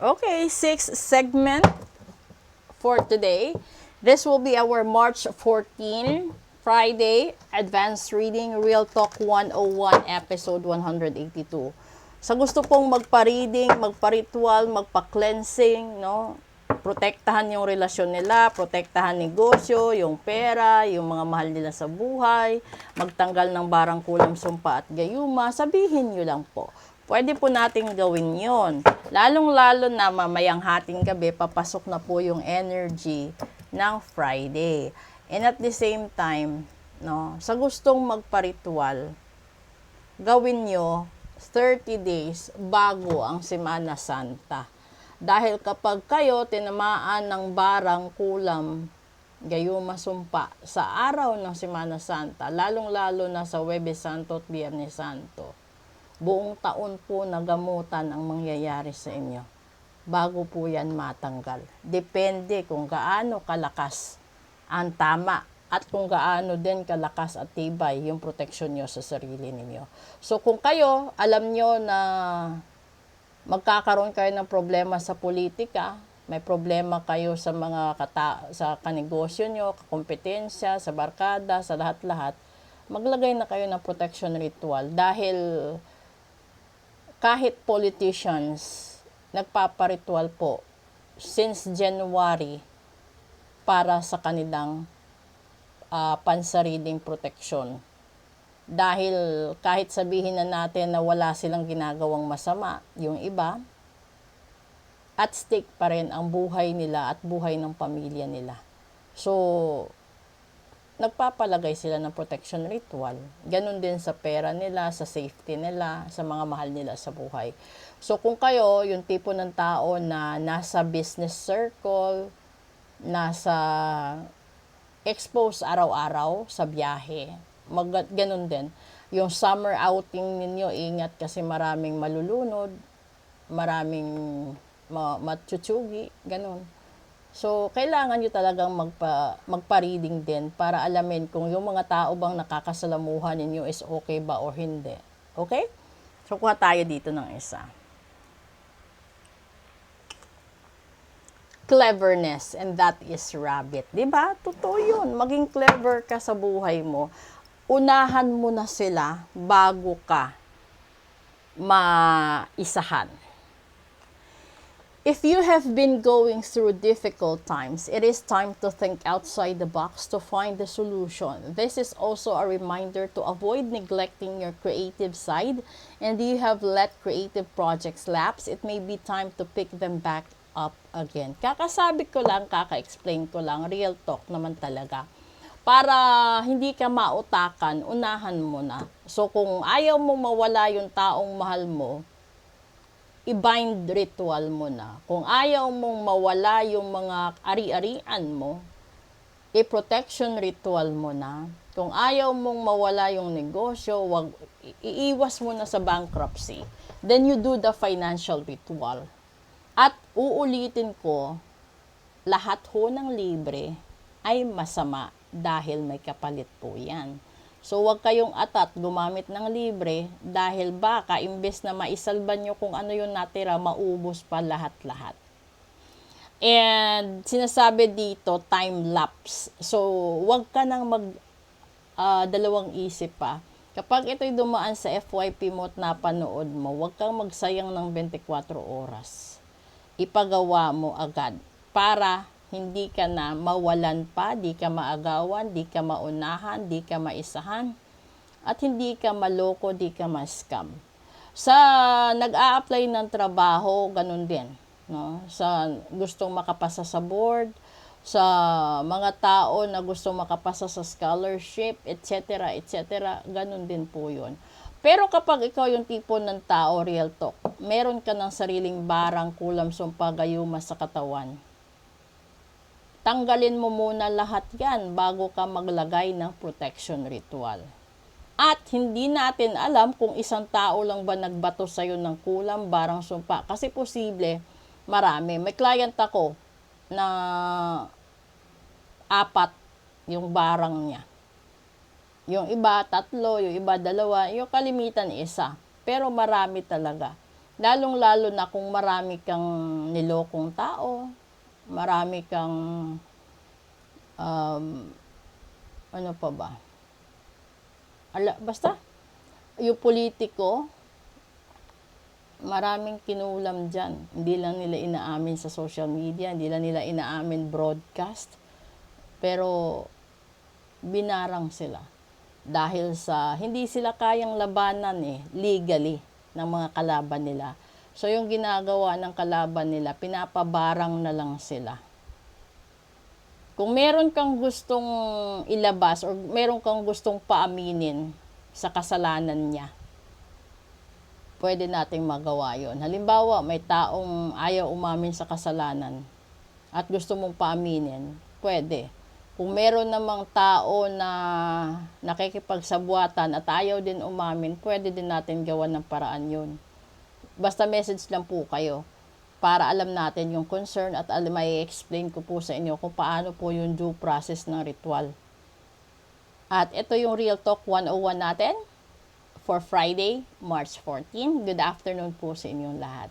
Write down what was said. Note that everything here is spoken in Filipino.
Okay, sixth segment for today. This will be our March 14, Friday, Advanced Reading, Real Talk 101, Episode 182. Sa gusto pong magpa-reading, magpa-ritual, magpa-cleansing, no? Protektahan yung relasyon nila, protektahan negosyo, yung pera, yung mga mahal nila sa buhay, magtanggal ng barang kulam, sumpa at gayuma, sabihin nyo lang po. Pwede po nating gawin yon. Lalong-lalo na mamayang hating gabi, papasok na po yung energy ng Friday. And at the same time, no, sa gustong magpa-ritual, gawin nyo 30 days bago ang Semana Santa. Dahil kapag kayo tinamaan ng barang kulam, gayuma sumpa sa araw ng Semana Santa, lalong-lalo na sa Huwebes Santo at Biyernes Santo, buong taon po na gamutan ang mangyayari sa inyo bago po yan matanggal. Depende kung gaano kalakas ang tama at kung gaano din kalakas at tibay yung proteksyon nyo sa sarili ninyo. So kung kayo, alam nyo na magkakaroon kayo ng problema sa politika, may problema kayo sa mga sa kanegosyo nyo, kakompetensya, sa barkada, sa lahat-lahat, maglagay na kayo ng protection ritual dahil kahit politicians, nagpaparitual po since January para sa kanilang pansariling proteksyon. Dahil kahit sabihin na natin na wala silang ginagawang masama, yung iba, at stake pa rin ang buhay nila at buhay ng pamilya nila. So, nagpapalagay sila ng protection ritual. Ganon din sa pera nila, sa safety nila, sa mga mahal nila sa buhay. So kung kayo, yung tipo ng tao na nasa business circle, nasa expose araw-araw sa biyahe, ganon din. Yung summer outing ninyo, ingat kasi maraming malulunod, maraming matchuchugi, ganon. So, kailangan nyo talagang magpa-reading din para alamin kung yung mga tao bang nakakasalamuhan ninyo is okay ba or hindi. Okay? So, kuha tayo dito ng isa. Cleverness, and that is rabbit. Diba? Totoo yun. Maging clever ka sa buhay mo. Unahan mo na sila bago ka maisahan. If you have been going through difficult times, it is time to think outside the box to find the solution. This is also a reminder to avoid neglecting your creative side, and you have let creative projects lapse, it may be time to pick them back up again. Kakasabi ko lang, kaka-explain ko lang, real talk naman talaga. Para hindi ka mautakan, unahan mo na. So kung ayaw mo mawala yung taong mahal mo, i-bind ritual mo na. Kung ayaw mong mawala yung mga ari-arian mo, i-protection ritual mo na. Kung ayaw mong mawala yung negosyo, iiwas mo na sa bankruptcy. Then you do the financial ritual. At uulitin ko, lahat ho ng libre ay masama dahil may kapalit po yan. So, huwag kayong atat gumamit ng libre dahil baka imbes na maisalba nyo kung ano yung natira, maubos pa lahat-lahat. And sinasabi dito, time lapse. So, huwag ka nang dalawang isip pa. Kapag ito'y dumaan sa FYP mo at napanood mo, huwag kang magsayang ng 24 oras. Ipagawa mo agad para hindi ka na mawalan pa, di ka maagawan, di ka maunahan, di ka maisahan, at hindi ka maloko, di ka ma-scam. Sa nag-a-apply ng trabaho, ganun din. No? Sa gustong makapasa sa board, sa mga tao na gustong makapasa sa scholarship, etc., etc., ganun din po yun. Pero kapag ikaw yung tipo ng tao, real talk, meron ka ng sariling barang, kulam, sumpa, gayuma sa katawan, tanggalin mo muna lahat yan bago ka maglagay ng protection ritual. At hindi natin alam kung isang tao lang ba nagbato sa'yo ng kulam, barang sumpa. Kasi posible, marami. May client ako na 4 yung barang niya. Yung iba 3, yung iba 2, yung kalimitan 1. Pero marami talaga Lalong-lalo na kung marami kang nilokong tao, marami kang, ano pa ba? Basta, yung politiko, maraming kinulam dyan. Hindi lang nila inaamin sa social media, hindi lang nila inaamin broadcast, pero binarang sila. Dahil sa, hindi sila kayang labanan legally ng mga kalaban nila. So, yung ginagawa ng kalaban nila, pinapabarang na lang sila. Kung meron kang gustong ilabas or meron kang gustong paaminin sa kasalanan niya, pwede nating magawa yon. Halimbawa, may taong ayaw umamin sa kasalanan at gusto mong paaminin, pwede. Kung meron namang tao na nakikipagsabuatan at ayaw din umamin, pwede din natin gawan ng paraan yun. Basta message lang po kayo para alam natin yung concern at may explain ko po sa inyo kung paano po yung due process ng ritual. At ito yung Real Talk 101 natin for Friday, March 14. Good afternoon po sa inyong lahat.